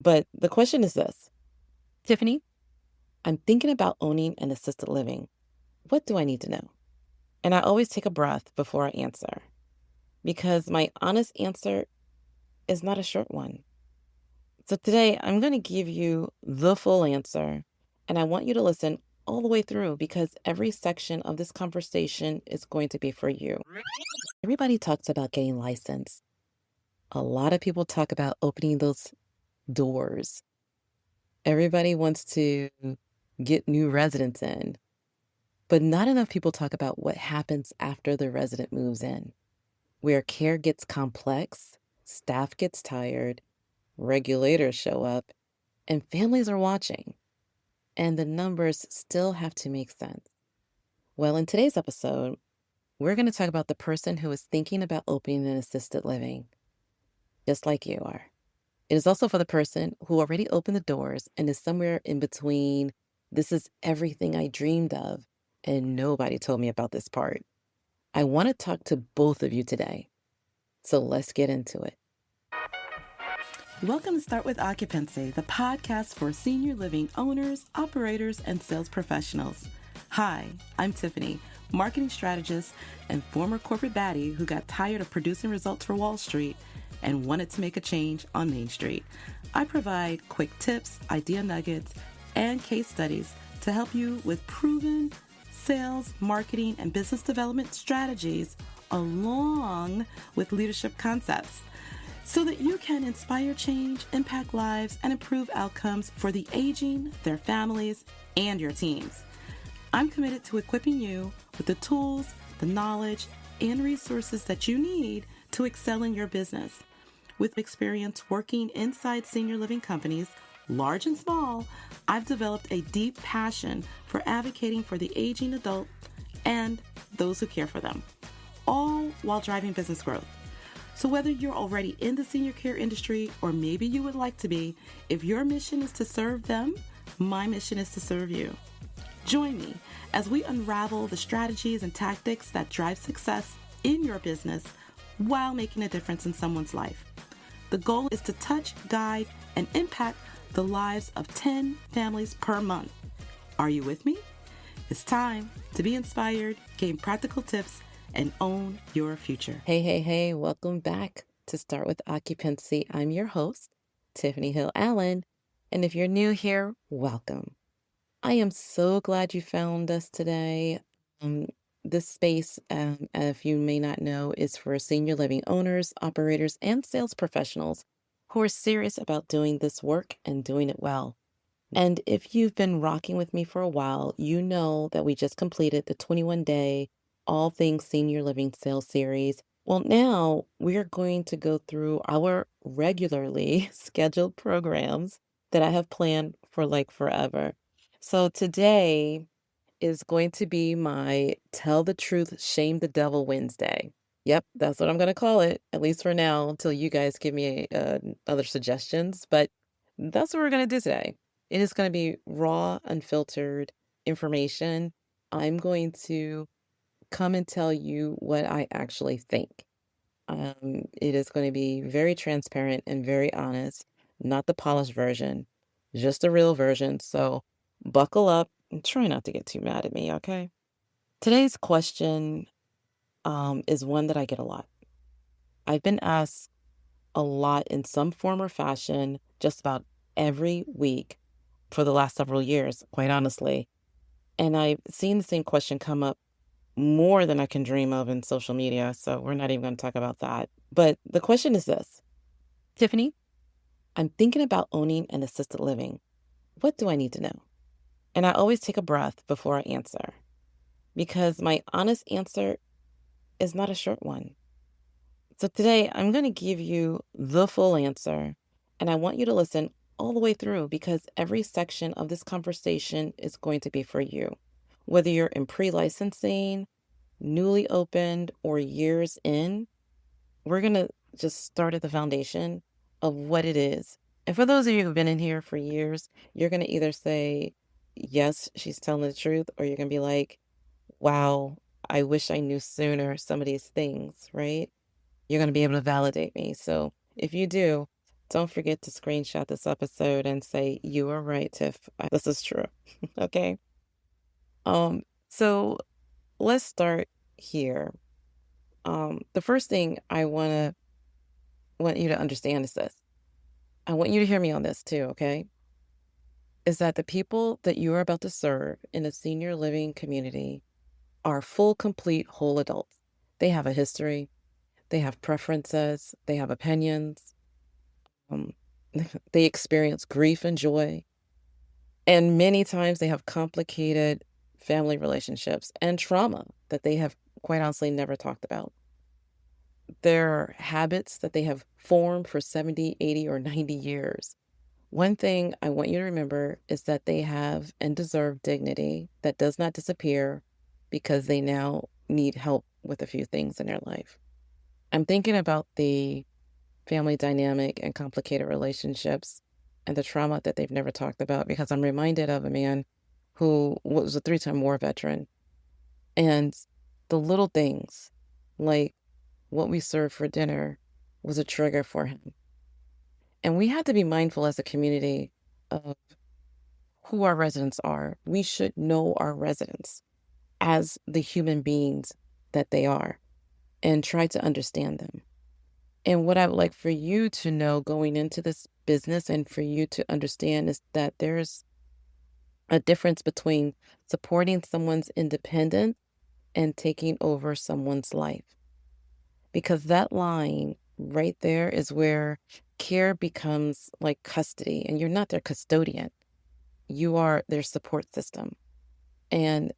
But the question is this: Tiffany, I'm thinking about owning an assisted living. What do I need to know? And I always take a breath before I answer because my honest answer is not a short one. So today I'm going to give you the full answer, and I want you to listen all the way through because every section of this conversation is going to be for you. Everybody talks about getting licensed. A lot of people talk about opening those doors. Everybody wants to get new residents in, but not enough people talk about what happens after the resident moves in, where care gets complex, staff gets tired, regulators show up, and families are watching, and the numbers still have to make sense. Well, in today's episode, we're going to talk about the person who is thinking about opening an assisted living, just like you are. It is also for the person who already opened the doors and is somewhere in between. This is everything I dreamed of, and nobody told me about this part. I want to talk to both of you today. So let's get into it. Welcome to Start with Occupancy, the podcast for senior living owners, operators, and sales professionals. Hi, I'm Tiffany, marketing strategist and former corporate baddie who got tired of producing results for Wall Street and wanted to make a change on Main Street. I provide quick tips, idea nuggets, and case studies to help you with proven sales, marketing, and business development strategies along with leadership concepts, so that you can inspire change, impact lives, and improve outcomes for the aging, their families, and your teams. I'm committed to equipping you with the tools, the knowledge, and resources that you need to excel in your business. With experience working inside senior living companies, large and small, I've developed a deep passion for advocating for the aging adult and those who care for them, all while driving business growth. So whether you're already in the senior care industry or maybe you would like to be, if your mission is to serve them, my mission is to serve you. Join me as we unravel the strategies and tactics that drive success in your business while making a difference in someone's life. The goal is to touch, guide, and impact the lives of 10 families per month. Are you with me? It's time to be inspired, gain practical tips, and own your future. Hey, welcome back to Start with Occupancy. I'm your host, Tiffany Hill Allen. And if you're new here, welcome. I am so glad you found us today. This space, if you may not know, is for senior living owners, operators, and sales professionals who are serious about doing this work and doing it well. And if you've been rocking with me for a while, you know that we just completed the 21-day All Things Senior Living Sales Series. Well, now we're going to go through our regularly scheduled programs that I have planned for like forever. So today is going to be my Tell the Truth, Shame the Devil Wednesday. Yep, that's what I'm going to call it, at least for now, until you guys give me other suggestions. But that's what we're going to do today. It is going to be raw, unfiltered information. I'm going to come and tell you what I actually think. It is going to be very transparent and very honest, not the polished version, just the real version. So buckle up and try not to get too mad at me, okay? Today's question is one that I get a lot. I've been asked a lot in some form or fashion just about every week for the last several years, quite honestly. And I've seen the same question come up more than I can dream of in social media. So we're not even going to talk about that. But the question is this: Tiffany, I'm thinking about owning an assisted living. What do I need to know? And I always take a breath before I answer because my honest answer is not a short one. So today I'm going to give you the full answer, and I want you to listen all the way through because every section of this conversation is going to be for you. Whether you're in pre-licensing, newly opened, or years in, we're going to just start at the foundation of what it is. And for those of you who've been in here for years, you're going to either say, yes, she's telling the truth, or you're going to be like, wow, I wish I knew sooner some of these things, right? You're going to be able to validate me. So if you do, don't forget to screenshot this episode and say, "You are right, Tiff. This is true." Okay? So let's start here. The first thing I want you to understand is this. I want you to hear me on this too, okay? Is that the people that you are about to serve in a senior living community are full, complete, whole adults. They have a history, they have preferences, they have opinions, um, they experience grief and joy, and many times they have complicated family relationships and trauma that they have quite honestly never talked about. There are habits that they have formed for 70, 80, or 90 years. One thing I want you to remember is that they have and deserve dignity that does not disappear because they now need help with a few things in their life. I'm thinking about the family dynamic and complicated relationships and the trauma that they've never talked about because I'm reminded of a man who was a 3-time war veteran. And the little things, like what we served for dinner, was a trigger for him. And we had to be mindful as a community of who our residents are. We should know our residents as the human beings that they are and try to understand them. And what I would like for you to know going into this business and for you to understand is that there's a difference between supporting someone's independence and taking over someone's life. Because that line right there is where care becomes like custody, and you're not their custodian. You are their support system. And,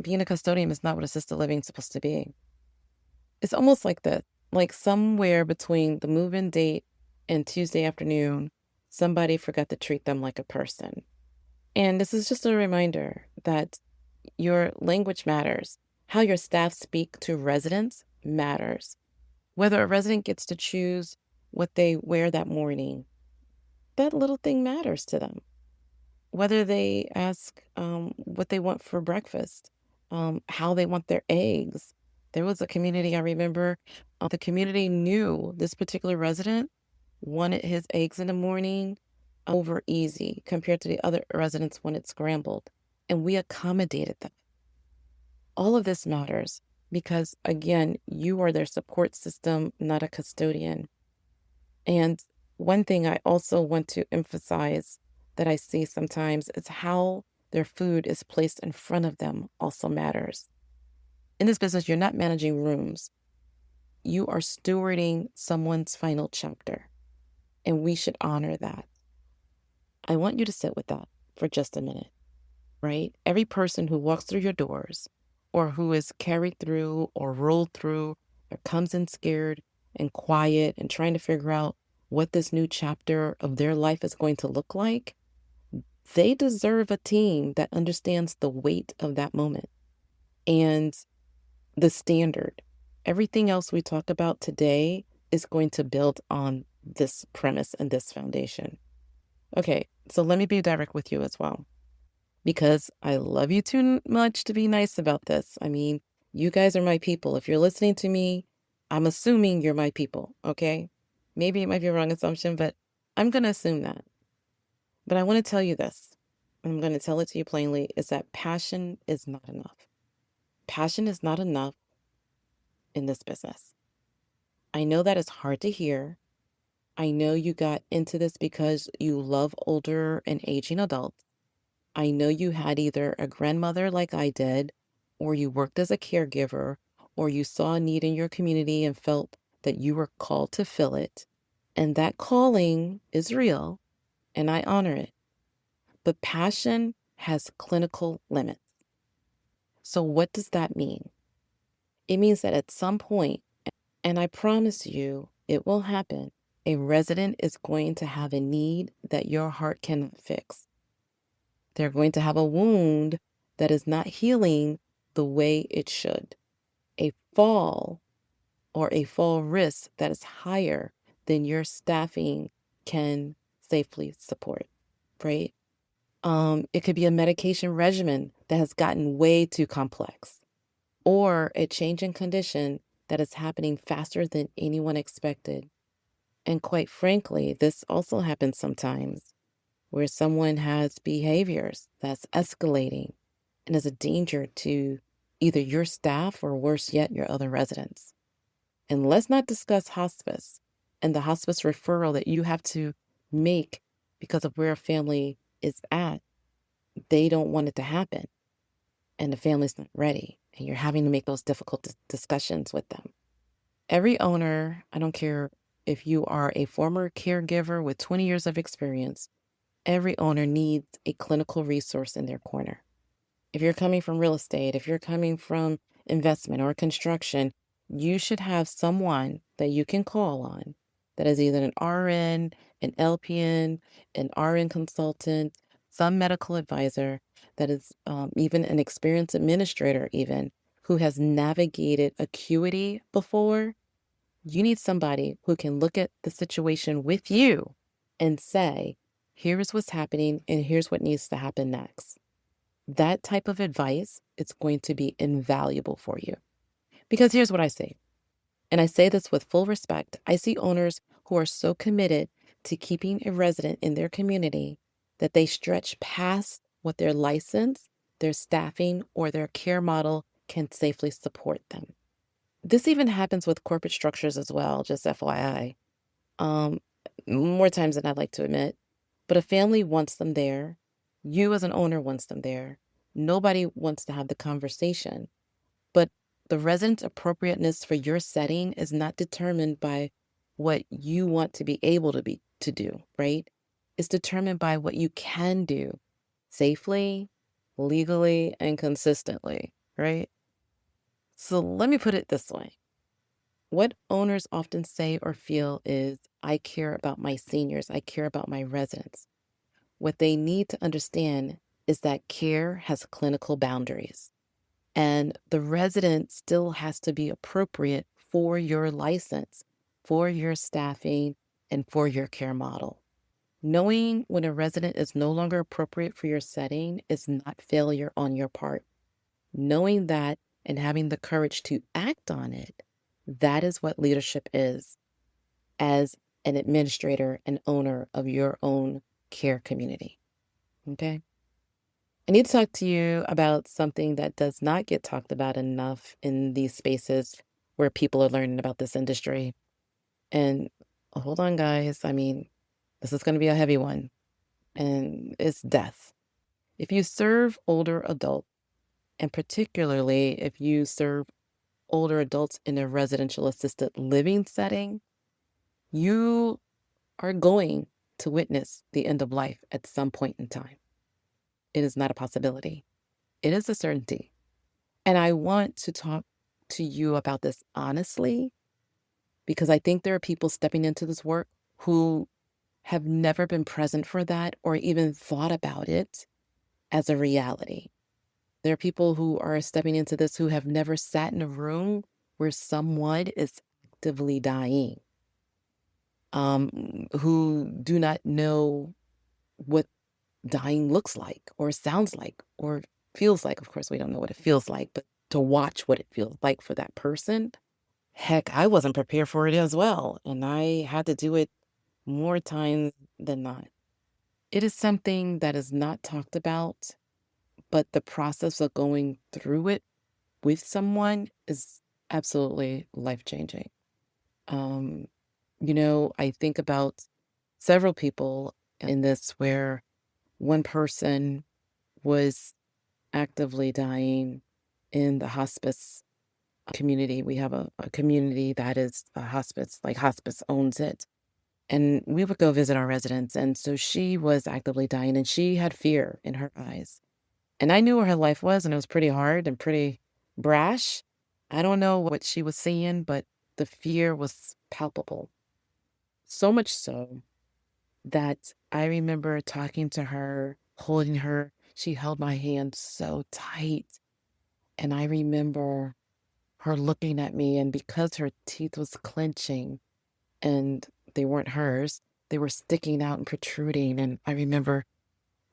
being a custodian is not what assisted living is supposed to be. It's almost like this, like somewhere between the move-in date and Tuesday afternoon, somebody forgot to treat them like a person. And this is just a reminder that your language matters. How your staff speak to residents matters. Whether a resident gets to choose what they wear that morning, that little thing matters to them. Whether they ask what they want for breakfast, how they want their eggs. There was a community I remember, the community knew this particular resident wanted his eggs in the morning over easy compared to the other residents wanted scrambled. And we accommodated them. All of this matters because, again, you are their support system, not a custodian. And one thing I also want to emphasize that I see sometimes is how their food is placed in front of them also matters. In this business, you're not managing rooms. You are stewarding someone's final chapter, and we should honor that. I want you to sit with that for just a minute, right? Every person who walks through your doors or who is carried through or rolled through or comes in scared and quiet and trying to figure out what this new chapter of their life is going to look like, they deserve a team that understands the weight of that moment and the standard. Everything else we talk about today is going to build on this premise and this foundation. Okay, so let me be direct with you as well, because I love you too much to be nice about this. I mean, you guys are my people. If you're listening to me, I'm assuming you're my people, okay? Maybe it might be a wrong assumption, but I'm going to assume that. But I want to tell you this. I'm going to tell it to you plainly, is that passion is not enough. Passion is not enough in this business. I know that is hard to hear. I know you got into this because you love older and aging adults. I know you had either a grandmother like I did, or you worked as a caregiver, or you saw a need in your community and felt that you were called to fill it. And that calling is real, and I honor it. But passion has clinical limits. So what does that mean? It means that at some point, and I promise you it will happen, a resident is going to have a need that your heart cannot fix. They're going to have a wound that is not healing the way it should. A fall or a fall risk that is higher than your staffing can safely support, right? It could be a medication regimen that has gotten way too complex, or a change in condition that is happening faster than anyone expected. And quite frankly, this also happens sometimes where someone has behaviors that's escalating and is a danger to either your staff or worse yet, your other residents. And let's not discuss hospice and the hospice referral that you have to make because of where a family is at. They don't want it to happen, and the family's not ready. And you're having to make those difficult discussions with them. Every owner, I don't care if you are a former caregiver with 20 years of experience, every owner needs a clinical resource in their corner. If you're coming from real estate, if you're coming from investment or construction, you should have someone that you can call on that is either an RN, an LPN, an RN consultant, some medical advisor that is even an experienced administrator, even who has navigated acuity before. You need somebody who can look at the situation with you and say, here's what's happening and here's what needs to happen next. That type of advice is going to be invaluable for you. Because here's what I say, and I say this with full respect. I see owners who are so committed to keeping a resident in their community that they stretch past what their license, their staffing, or their care model can safely support them. This even happens with corporate structures as well, just FYI. Um, More times than I'd like to admit. But a family wants them there. You as an owner wants them there. Nobody wants to have the conversation. But the resident's appropriateness for your setting is not determined by what you want to be able to do, right? It's determined by what you can do safely, legally, and consistently, right? So let me put it this way. What owners often say or feel is, I care about my seniors, I care about my residents. What they need to understand is that care has clinical boundaries, and the resident still has to be appropriate for your license, for your staffing, and for your care model. Knowing when a resident is no longer appropriate for your setting is not failure on your part. Knowing that and having the courage to act on it, that is what leadership is as an administrator and owner of your own care community. Okay. I need to talk to you about something that does not get talked about enough in these spaces where people are learning about this industry. And hold on, guys. I mean, this is going to be a heavy one, and it's death. If you serve older adults, and particularly if you serve older adults in a residential assisted living setting, you are going to witness the end of life at some point in time. It is not a possibility. It is a certainty. And I want to talk to you about this honestly, because I think there are people stepping into this work who have never been present for that or even thought about it as a reality. There are people who are stepping into this who have never sat in a room where someone is actively dying, who do not know what dying looks like or sounds like or feels like. Of course, we don't know what it feels like, but to watch what it feels like for that person, heck, I wasn't prepared for it as well. And I had to do it more times than not. It is something that is not talked about, but the process of going through it with someone is absolutely life changing. Um, I think about several people in this where one person was actively dying in the hospice community. We have a community that is a hospice, like hospice owns it. And we would go visit our residents. And so she was actively dying and she had fear in her eyes. And I knew where her life was, and it was pretty hard and pretty brash. I don't know what she was seeing, but the fear was palpable. So much so that I remember talking to her, holding her. She held my hand so tight. And I remember her looking at me, and because her teeth was clenching and they weren't hers, they were sticking out and protruding. And I remember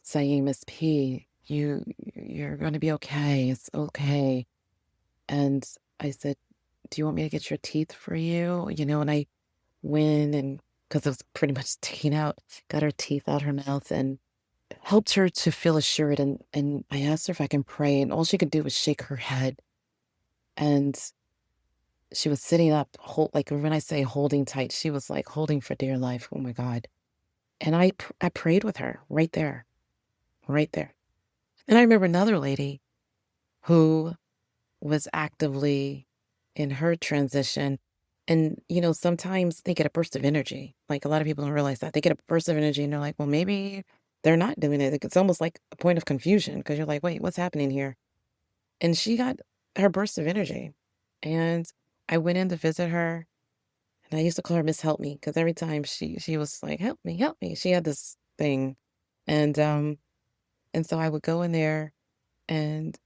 saying, Miss P, you're going to be okay. It's okay. And I said, do you want me to get your teeth for you? And I went and because it was pretty much taken out, got her teeth out her mouth and helped her to feel assured. And I asked her if I can pray, and all she could do was shake her head. And she was sitting up, like when I say holding tight, she was like holding for dear life. Oh my God. And I prayed with her right there, right there. And I remember another lady who was actively in her transition. And, sometimes they get a burst of energy. Like a lot of people don't realize that. They get a burst of energy and they're like, well, maybe they're not doing it. It's almost like a point of confusion because you're like, wait, what's happening here? And she got her burst of energy. And I went in to visit her. And I used to call her Miss Help Me because every time she was like, help me, help me. She had this thing. And so I would go in there and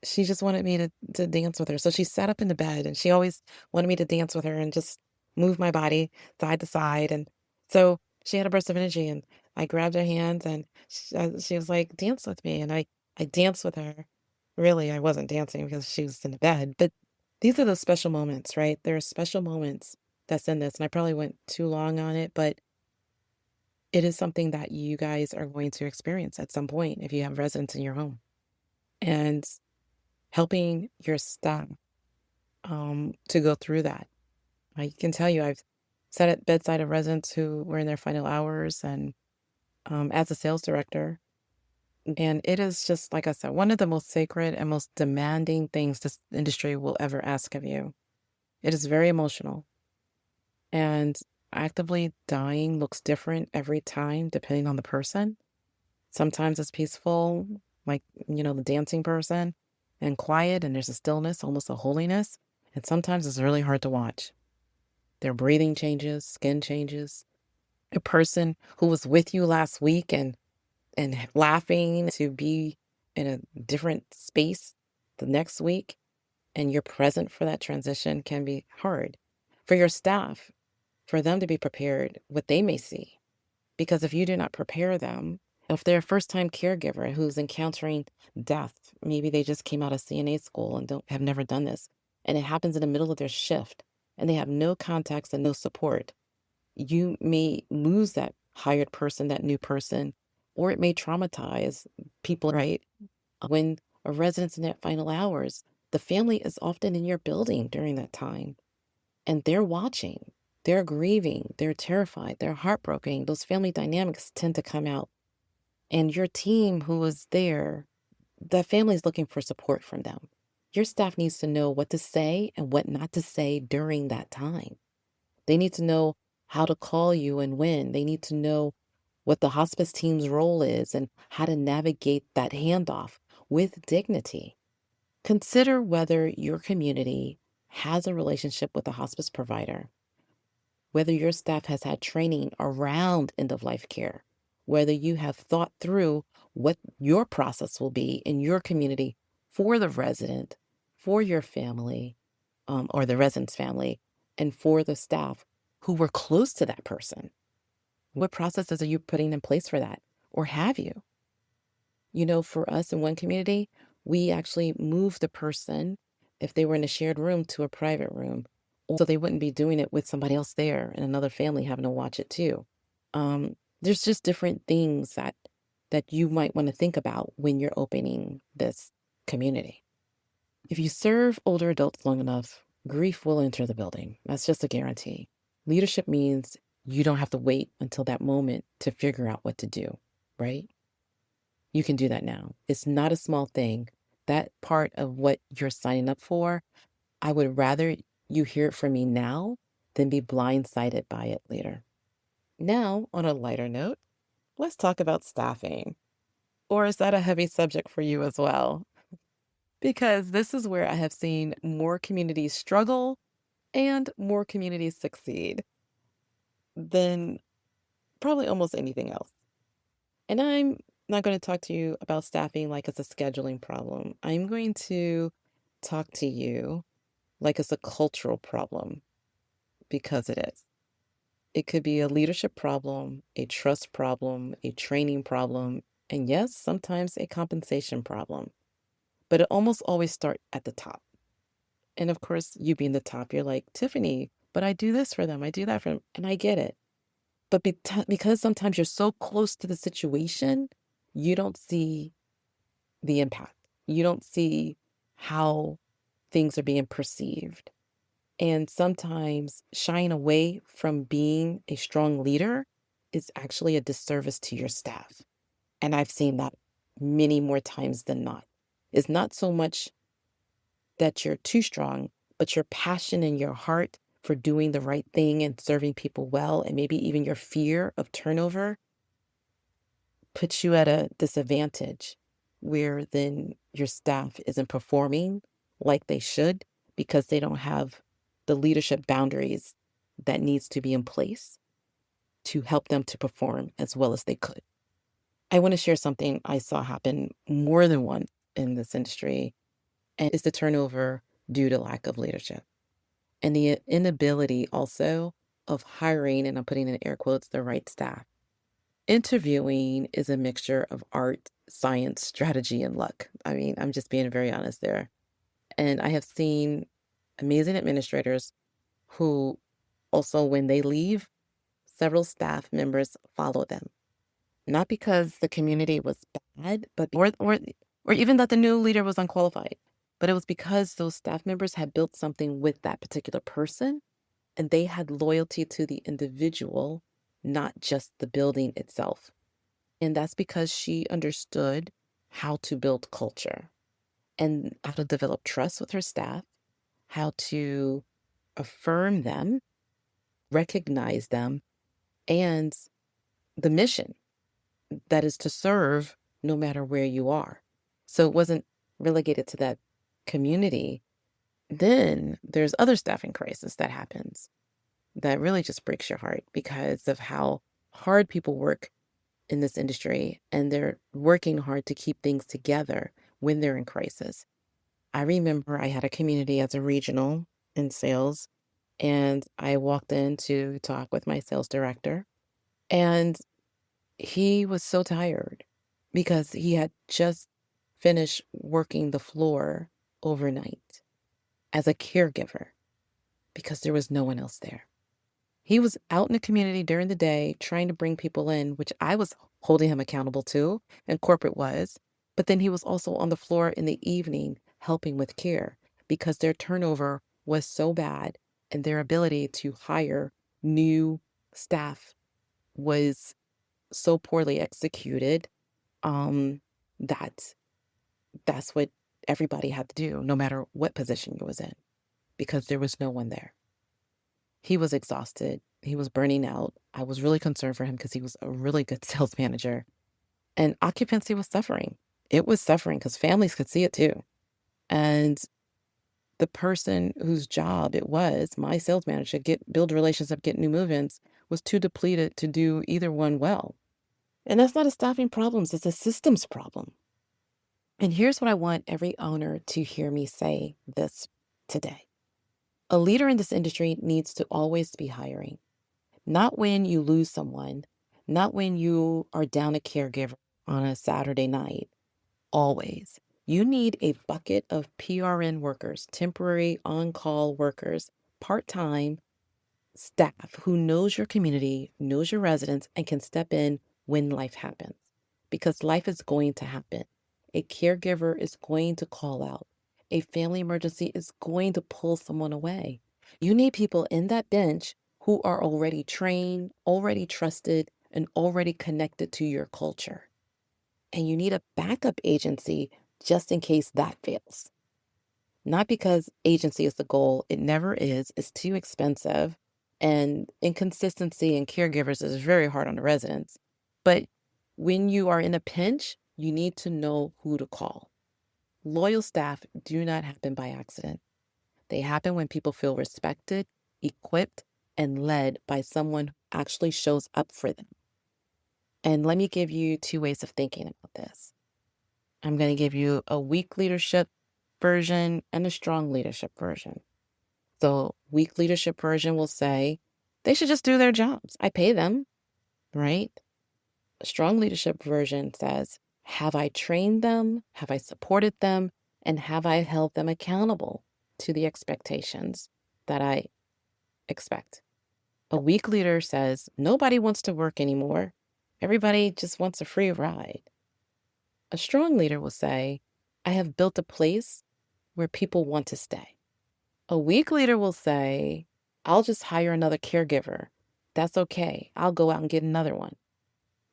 she just wanted me to dance with her. So she sat up in the bed and she always wanted me to dance with her and just move my body side to side. And so she had a burst of energy and I grabbed her hands and she was like, dance with me. And I danced with her. Really, I wasn't dancing because she was in the bed. But these are the special moments, right? There are special moments that's in this. And I probably went too long on it, but it is something that you guys are going to experience at some point if you have residents in your home. And helping your staff to go through that. I can tell you, I've sat at bedside of residents who were in their final hours and as a sales director. And it is just, like I said, one of the most sacred and most demanding things this industry will ever ask of you. It is very emotional. And actively dying looks different every time, depending on the person. Sometimes it's peaceful, like, the dancing person, and quiet, and there's a stillness, almost a holiness. And sometimes it's really hard to watch. Their breathing changes, skin changes. A person who was with you last week and laughing to be in a different space the next week, and you're present for that transition can be hard. For your staff, for them to be prepared, what they may see. Because if you do not prepare them, if they're a first time caregiver who's encountering death, maybe they just came out of CNA school and don't have never done this, and it happens in the middle of their shift and they have no contacts and no support, you may lose that hired person, that new person, or it may traumatize people, right? When a resident's in their final hours, the family is often in your building during that time and they're watching, they're grieving, they're terrified, they're heartbroken. Those family dynamics tend to come out. And your team who was there, the family is looking for support from them. Your staff needs to know what to say and what not to say during that time. They need to know how to call you and when. They need to know what the hospice team's role is and how to navigate that handoff with dignity. Consider whether your community has a relationship with a hospice provider, whether your staff has had training around end of life care, whether you have thought through what your process will be in your community for the resident, for your family, or the resident's family, and for the staff who were close to that person. What processes are you putting in place for that? Or have you? For us in one community, we actually moved the person, if they were in a shared room, to a private room. So they wouldn't be doing it with somebody else there and another family having to watch it too. There's just different things that you might want to think about when you're opening this community. If you serve older adults long enough, grief will enter the building. That's just a guarantee. Leadership means you don't have to wait until that moment to figure out what to do, right? You can do that now. It's not a small thing. That part of what you're signing up for, I would rather you hear it from me now than be blindsided by it later. Now, on a lighter note, let's talk about staffing. Or is that a heavy subject for you as well? Because this is where I have seen more communities struggle and more communities succeed than probably almost anything else. And I'm not going to talk to you about staffing like it's a scheduling problem. I'm going to talk to you like it's a cultural problem because it is. It could be a leadership problem, a trust problem, a training problem, and yes, sometimes a compensation problem. But it almost always starts at the top. And of course, you being the top, you're like, Tiffany, but I do this for them. I do that for them. And I get it. But because sometimes you're so close to the situation, you don't see the impact. You don't see how things are being perceived. And sometimes shying away from being a strong leader is actually a disservice to your staff. And I've seen that many more times than not. It's not so much that you're too strong, but your passion and your heart for doing the right thing and serving people well, and maybe even your fear of turnover puts you at a disadvantage where then your staff isn't performing like they should because they don't have the leadership boundaries that needs to be in place to help them to perform as well as they could. I want to share something I saw happen more than once in this industry, and it's the turnover due to lack of leadership and the inability also of hiring, and I'm putting in air quotes, the right staff. Interviewing is a mixture of art, science, strategy, and luck. I mean, I'm just being very honest there. And I have seen amazing administrators who also, when they leave, several staff members follow them. Not because the community was bad, but or even that the new leader was unqualified, but it was because those staff members had built something with that particular person and they had loyalty to the individual, not just the building itself. And that's because she understood how to build culture and how to develop trust with her staff, how to affirm them, recognize them, and the mission that is to serve no matter where you are. So it wasn't relegated to that community. Then there's other staffing crisis that happens that really just breaks your heart because of how hard people work in this industry and they're working hard to keep things together when they're in crisis. I remember I had a community as a regional in sales, and I walked in to talk with my sales director, and he was so tired because he had just finished working the floor overnight as a caregiver because there was no one else there. He was out in the community during the day trying to bring people in, which I was holding him accountable to, and corporate was. But then he was also on the floor in the evening helping with care because their turnover was so bad and their ability to hire new staff was so poorly executed, um, that that's what everybody had to do, no matter what position you was in, because there was no one there. He was exhausted. He was burning out. I was really concerned for him because he was a really good sales manager. And occupancy was suffering. It was suffering because families could see it too. And the person whose job it was, my sales manager, build relationship, get new move-ins, was too depleted to do either one well. And that's not a staffing problem, it's a systems problem. And here's what I want every owner to hear me say this today. A leader in this industry needs to always be hiring. Not when you lose someone, not when you are down a caregiver on a Saturday night, always. You need a bucket of PRN workers, temporary on-call workers, part-time staff who knows your community, knows your residents, and can step in when life happens. Because life is going to happen. A caregiver is going to call out. A family emergency is going to pull someone away. You need people in that bench who are already trained, already trusted, and already connected to your culture. And you need a backup agency just in case that fails. Not because agency is the goal, it never is. It's too expensive. And inconsistency in caregivers is very hard on the residents. But when you are in a pinch, you need to know who to call. Loyal staff do not happen by accident. They happen when people feel respected, equipped, and led by someone who actually shows up for them. And let me give you two ways of thinking about this. I'm going to give you a weak leadership version and a strong leadership version. So, weak leadership version will say they should just do their jobs. I pay them, right? A strong leadership version says, have I trained them? Have I supported them? And have I held them accountable to the expectations that I expect. A weak leader says, nobody wants to work anymore. Everybody just wants a free ride. A strong leader will say, I have built a place where people want to stay. A weak leader will say, I'll just hire another caregiver. That's okay. I'll go out and get another one.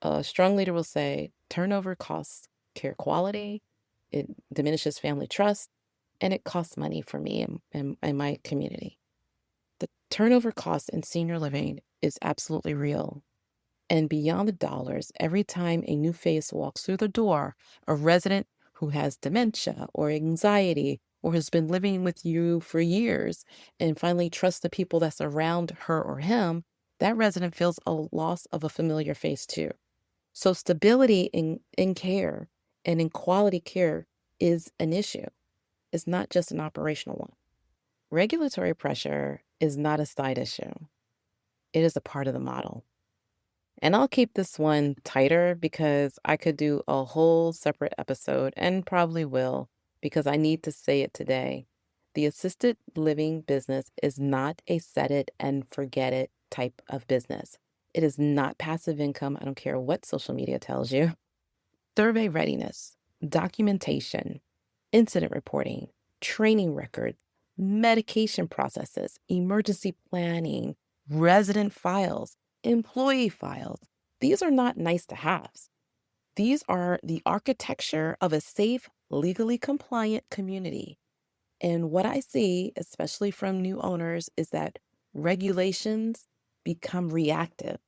A strong leader will say, turnover costs care quality, it diminishes family trust, and it costs money for me and my community. The turnover cost in senior living is absolutely real. And beyond the dollars, every time a new face walks through the door, a resident who has dementia or anxiety or has been living with you for years and finally trusts the people that's around her or him, that resident feels a loss of a familiar face too. So stability in care and in quality care is an issue. It's not just an operational one. Regulatory pressure is not a side issue. It is a part of the model. And I'll keep this one tighter because I could do a whole separate episode and probably will because I need to say it today. The assisted living business is not a set it and forget it type of business. It is not passive income. I don't care what social media tells you. Survey readiness, documentation, incident reporting, training records, medication processes, emergency planning, resident files, employee files. These are not nice to haves. These are the architecture of a safe, legally compliant community. And what I see, especially from new owners, is that regulations become reactive,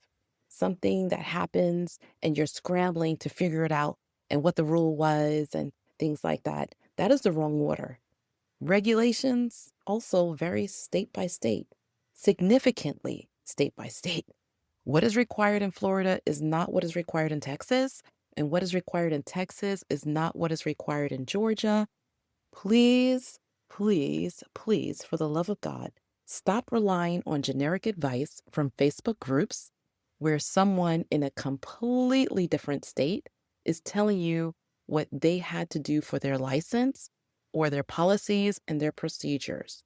something that happens and you're scrambling to figure it out and what the rule was and things like that. That is the wrong order. Regulations also vary state by state, significantly state by state. What is required in Florida is not what is required in Texas, and what is required in Texas is not what is required in Georgia. Please, please, please, for the love of God, stop relying on generic advice from Facebook groups where someone in a completely different state is telling you what they had to do for their license or their policies and their procedures.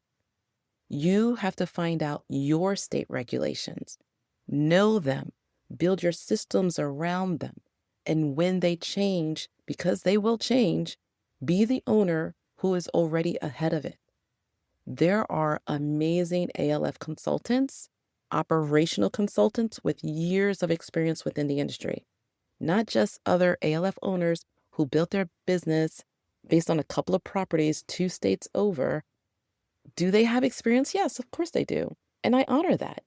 You have to find out your state regulations, know them, build your systems around them, and when they change, because they will change, be the owner who is already ahead of it. There are amazing ALF consultants, operational consultants with years of experience within the industry, not just other ALF owners who built their business based on a couple of properties 2 states over. Do they have experience? Yes, of course they do. And I honor that.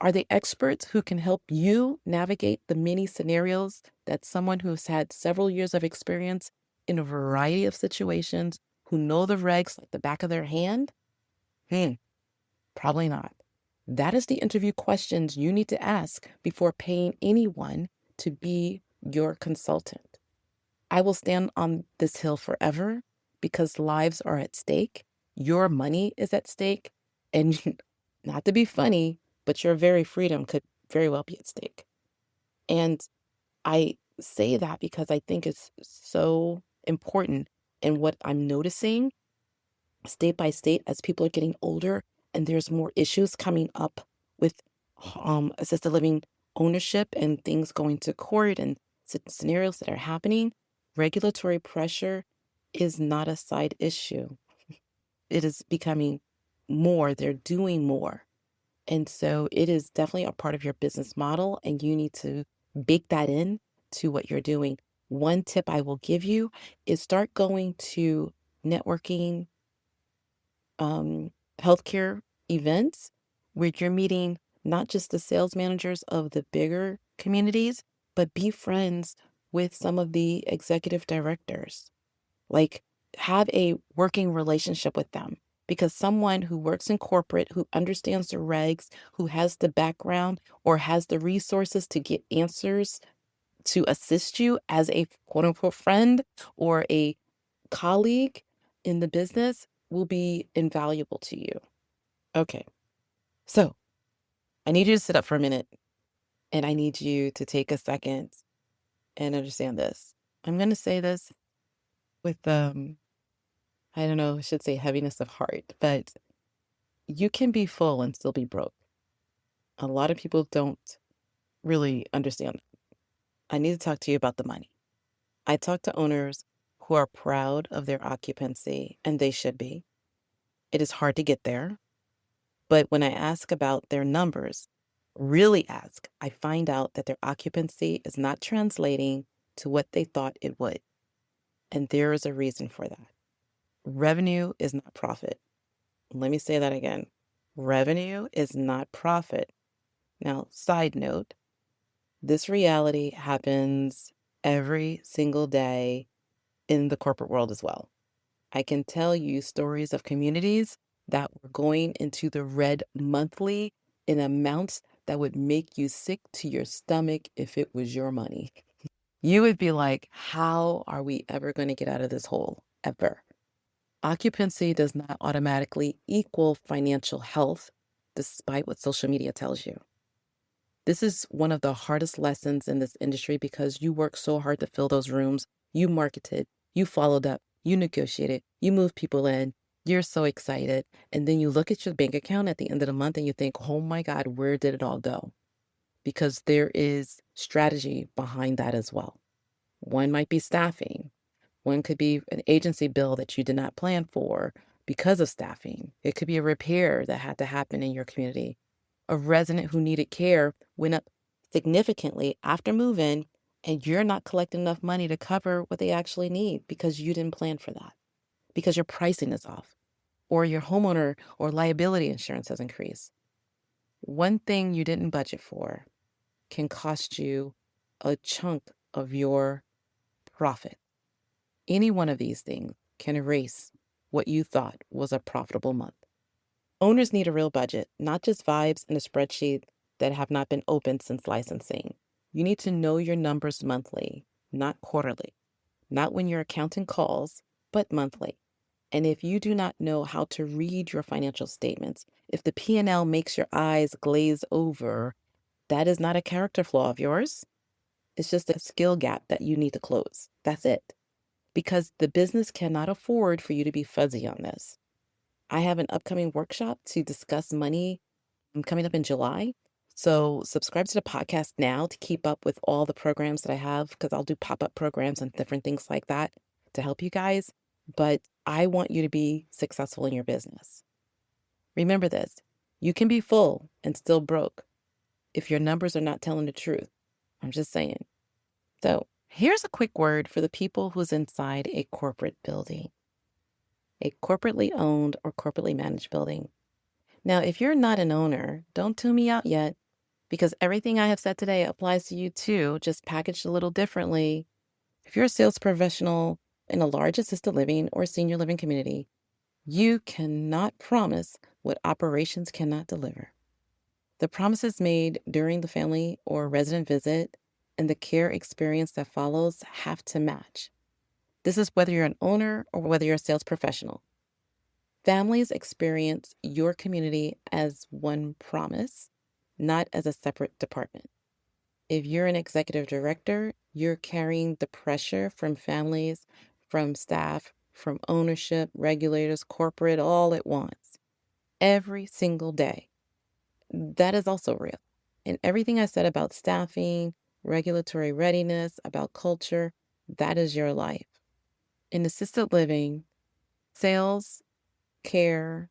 Are they experts who can help you navigate the many scenarios that someone who's had several years of experience in a variety of situations, who know the regs like the back of their hand? Probably not. That is the interview questions you need to ask before paying anyone to be your consultant. I will stand on this hill forever because lives are at stake. Your money is at stake. And not to be funny, but your very freedom could very well be at stake. And I say that because I think it's so important. And what I'm noticing state by state as people are getting older and there's more issues coming up with assisted living ownership and things going to court and scenarios that are happening, regulatory pressure is not a side issue. It is becoming more. They're doing more. And so it is definitely a part of your business model, and you need to bake that in to what you're doing. One tip I will give you is start going to networking healthcare events where you're meeting not just the sales managers of the bigger communities, but be friends with some of the executive directors. Like, have a working relationship with them because someone who works in corporate, who understands the regs, who has the background or has the resources to get answers to assist you as a quote unquote friend or a colleague in the business will be invaluable to you. Okay, so I need you to sit up for a minute and I need you to take a second and understand this. I'm going to say this with, I don't know, I should say heaviness of heart, but you can be full and still be broke. A lot of people don't really understand that. I need to talk to you about the money. I talk to owners who are proud of their occupancy, and they should be. It is hard to get there. But when I ask about their numbers, really ask, I find out that their occupancy is not translating to what they thought it would. And there is a reason for that. Revenue is not profit. Let me say that again. Revenue is not profit. Now, side note, this reality happens every single day in the corporate world as well. I can tell you stories of communities that were going into the red monthly in amounts that would make you sick to your stomach if it was your money. You would be like, how are we ever going to get out of this hole? Ever. Occupancy does not automatically equal financial health, despite what social media tells you. This is one of the hardest lessons in this industry because you work so hard to fill those rooms. You marketed, you followed up, you negotiated, you moved people in. You're so excited. And then you look at your bank account at the end of the month and you think, oh my God, where did it all go? Because there is strategy behind that as well. One might be staffing. One could be an agency bill that you did not plan for because of staffing. It could be a repair that had to happen in your community. A resident who needed care went up significantly after move-in, and you're not collecting enough money to cover what they actually need because you didn't plan for that, because your pricing is off, or your homeowner or liability insurance has increased. One thing you didn't budget for can cost you a chunk of your profit. Any one of these things can erase what you thought was a profitable month. Owners need a real budget, not just vibes in a spreadsheet that have not been opened since licensing. You need to know your numbers monthly, not quarterly, not when your accountant calls, but monthly. And if you do not know how to read your financial statements, if the P&L makes your eyes glaze over, that is not a character flaw of yours. It's just a skill gap that you need to close. That's it. Because the business cannot afford for you to be fuzzy on this. I have an upcoming workshop to discuss money coming up in July. So subscribe to the podcast now to keep up with all the programs that I have, because I'll do pop-up programs and different things like that to help you guys. But I want you to be successful in your business. Remember this, you can be full and still broke if your numbers are not telling the truth. I'm just saying. So here's a quick word for the people who's inside a corporate building, a corporately owned or corporately managed building. Now, if you're not an owner, don't tune me out yet, because everything I have said today applies to you too, just packaged a little differently. If you're a sales professional in a large assisted living or senior living community, you cannot promise what operations cannot deliver. The promises made during the family or resident visit and the care experience that follows have to match. This is whether you're an owner or whether you're a sales professional. Families experience your community as one promise, not as a separate department. If you're an executive director, you're carrying the pressure from families, from staff, from ownership, regulators, corporate, all at once, every single day. That is also real. And everything I said about staffing, regulatory readiness, about culture, that is your life. In assisted living, sales, care,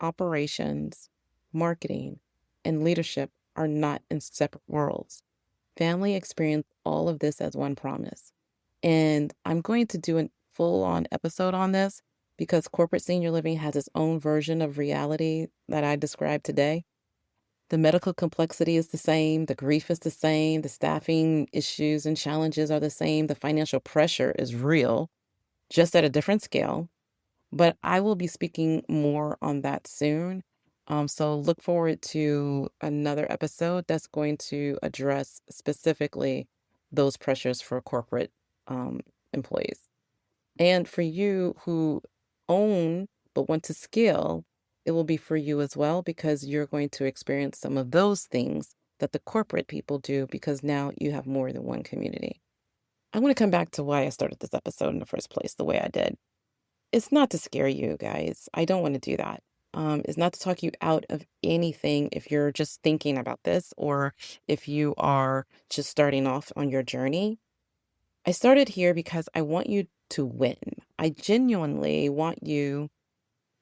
operations, marketing, and leadership are not in separate worlds. Family experience all of this as one promise. And I'm going to do a full-on episode on this because corporate senior living has its own version of reality that I described today. The medical complexity is the same, the grief is the same, the staffing issues and challenges are the same, the financial pressure is real, just at a different scale. But I will be speaking more on that soon. So look forward to another episode that's going to address specifically those pressures for corporate employees. And for you who own but want to scale, it will be for you as well, because you're going to experience some of those things that the corporate people do, because now you have more than one community. I want to come back to why I started this episode in the first place the way I did. It's not to scare you guys. I don't want to do that. is not to talk you out of anything if you're just thinking about this or if you are just starting off on your journey. I started here because I want you to win. I genuinely want you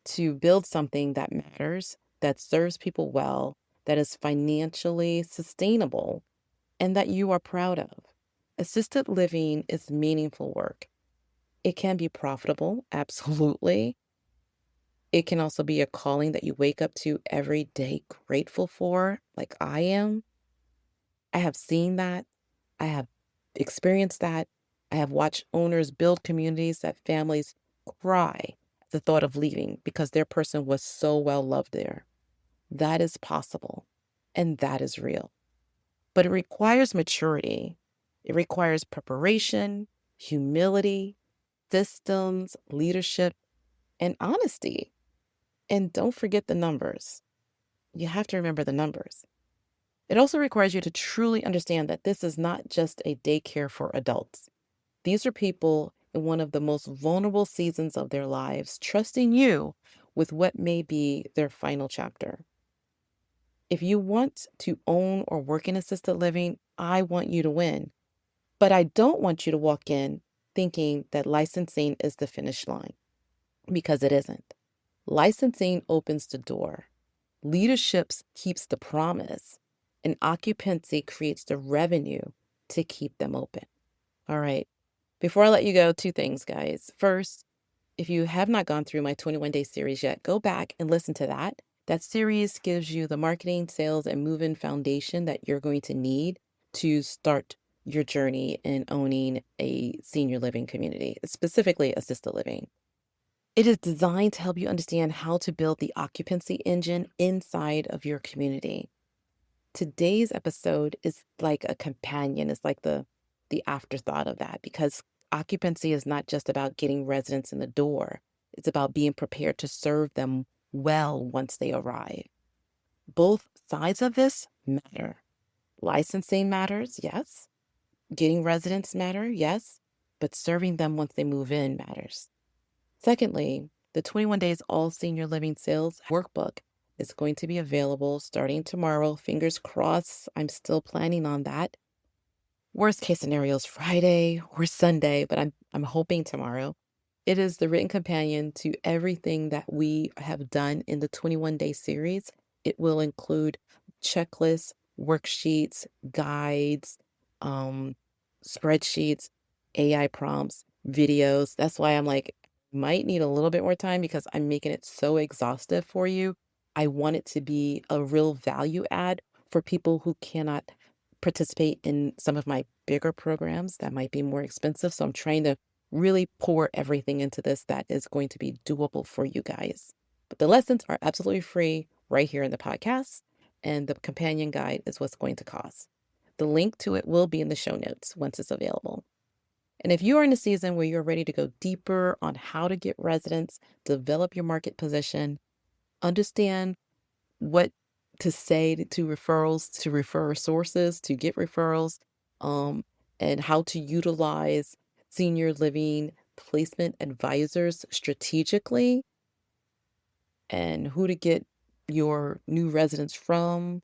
to build something that matters, that serves people well, that is financially sustainable, and that you are proud of. Assisted living is meaningful work. It can be profitable, absolutely. It can also be a calling that you wake up to every day grateful for, like I am. I have seen that. I have experienced that. I have watched owners build communities that families cry at the thought of leaving because their person was so well loved there. That is possible, and that is real. But it requires maturity. It requires preparation, humility, systems, leadership, and honesty. And don't forget the numbers. You have to remember the numbers. It also requires you to truly understand that this is not just a daycare for adults. These are people in one of the most vulnerable seasons of their lives, trusting you with what may be their final chapter. If you want to own or work in assisted living, I want you to win. But I don't want you to walk in thinking that licensing is the finish line, because it isn't. Licensing opens the door. Leadership keeps the promise, and occupancy creates the revenue to keep them open. All right. Before I let you go, two things, guys. First, if you have not gone through my 21-day series yet, go back and listen to that. That series gives you the marketing, sales, and move-in foundation that you're going to need to start your journey in owning a senior living community, specifically assisted living. It is designed to help you understand how to build the occupancy engine inside of your community. Today's episode is like a companion, it's like the afterthought of that, because occupancy is not just about getting residents in the door. It's about being prepared to serve them well once they arrive. Both sides of this matter. Licensing matters, yes. Getting residents matter, yes. But serving them once they move in matters. Secondly, the 21 Days All Senior Living Sales Workbook is going to be available starting tomorrow. Fingers crossed. I'm still planning on that. Worst case scenario is Friday or Sunday, but I'm hoping tomorrow. It is the written companion to everything that we have done in the 21-day series. It will include checklists, worksheets, guides, um, spreadsheets, AI prompts, videos. That's why I'm like, might need a little bit more time because I'm making it so exhaustive for you. I want it to be a real value add for people who cannot participate in some of my bigger programs that might be more expensive. So I'm trying to really pour everything into this that is going to be doable for you guys. But the lessons are absolutely free right here in the podcast, and the companion guide is what's going to cost. The link to it will be in the show notes once it's available. And if you are in a season where you're ready to go deeper on how to get residents, develop your market position, understand what to say to referrals, to refer sources, to get referrals, um, and how to utilize senior living placement advisors strategically, and who to get your new residents from.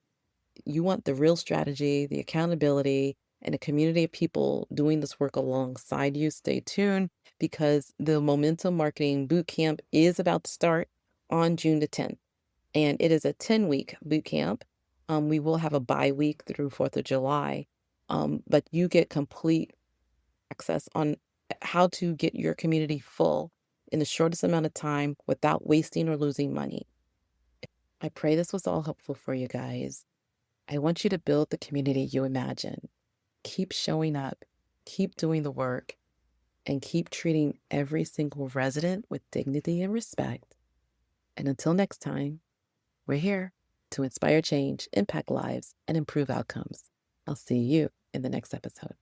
You want the real strategy, the accountability, and a community of people doing this work alongside you. Stay tuned, because the Momentum Marketing Bootcamp is about to start on June the 10th. And it is a 10-week boot camp. We will have a bye week through 4th of July, but you get complete access on how to get your community full in the shortest amount of time without wasting or losing money. I pray this was all helpful for you guys. I want you to build the community you imagine. Keep showing up, keep doing the work, and keep treating every single resident with dignity and respect. And until next time, we're here to inspire change, impact lives, and improve outcomes. I'll see you in the next episode.